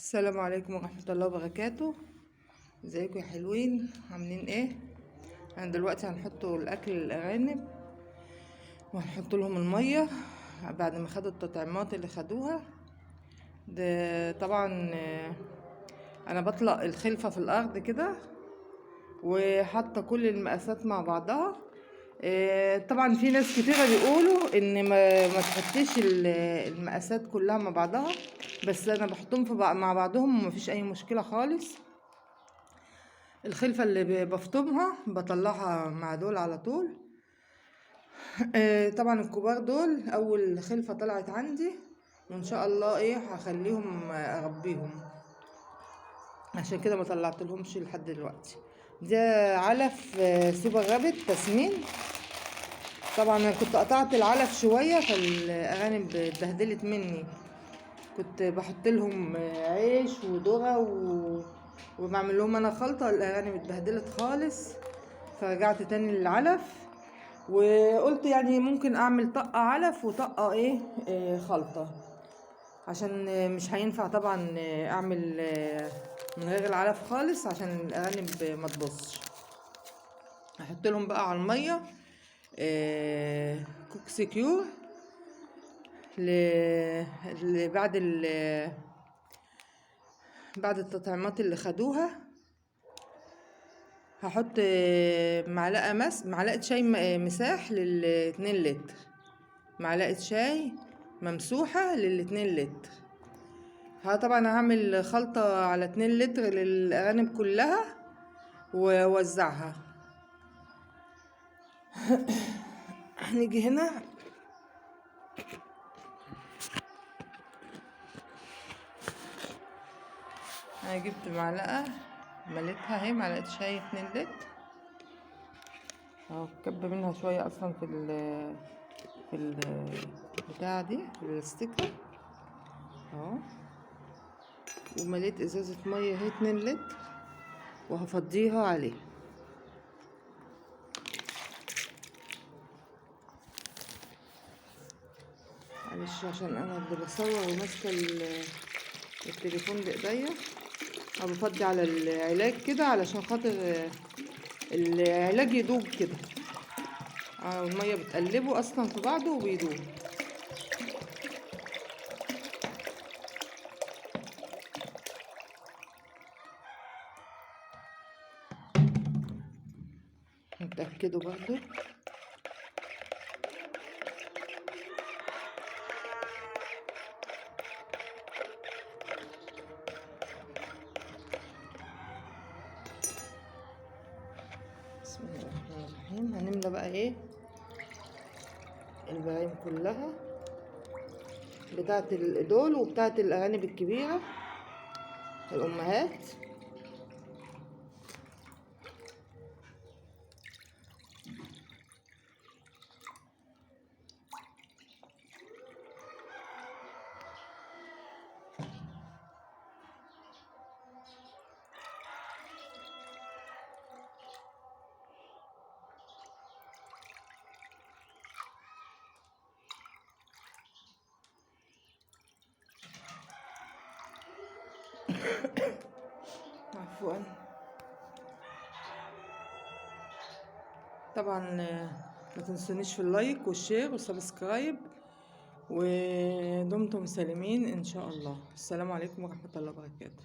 السلام عليكم ورحمة الله وبركاته. ازيكم يا حلوين، عاملين ايه؟ انا دلوقتي هنحط الاكل للارانب وهنحط لهم المية بعد ما خدوا التطعيمات اللي خدوها. ده طبعا انا بطلق الخلفة في الارض كده وحاطة كل المقاسات مع بعضها. طبعا في ناس كتيرة بيقولوا ان ما تحطيش المقاسات كلها مع بعضها، بس انا بحطهم مع بعضهم ومفيش اي مشكلة خالص. الخلفة اللي بفطمها بطلعها مع دول على طول. طبعا الكبار دول اول خلفة طلعت عندي، وان شاء الله هخليهم اربيهم، عشان كده ما طلعت لهمش لحد دلوقتي. ده علف سوبر رابط تسمين. طبعا انا كنت قطعت العلف شويه فالارانب اتبهدلت مني. كنت بحط لهم عيش وذره وبعمل لهم انا خلطه. الارانب اتبهدلت خالص، فرجعت تاني للعلف وقلت يعني ممكن اعمل طقه علف وطقه خلطه، عشان مش هينفع طبعا اعمل من غير العلف خالص عشان الارانب ما تبصش. هحط لهم بقى على الميه كوك سكيور بعد التطعيمات اللي خدوها. هحط معلقه شاي مساح لل2 لتر، معلقه شاي ممسوحه لل2 لتر. طبعا هعمل خلطه على 2 لتر للارانب كلها واوزعها. هنيجي هنا انا جبت معلقه مليتها اهي، معلقه شاي 2 لتر اهو. كب منها شويه اصلا في البتاعه دي، في الستيكر اهو. ومليت ازازه ميه اهي 2 لتر وهفضيها عليه. معلش عشان انا اللي بصور وماسكه التليفون بايديا. انا بفضي على العلاج كده علشان خاطر العلاج يدوب كده. والميه بتقلبه اصلا في بعضه وبيدوب. نتأكدوا برضو. بسم الله الرحمن الرحيم. هنملى بقى البرايم كلها بتاعت دول وبتاعت الارانب الكبيرة الامهات. عفوا. طبعا ما تنسونيش في اللايك والشير والسبسكرايب، ودمتم سالمين ان شاء الله. السلام عليكم ورحمة الله وبركاته.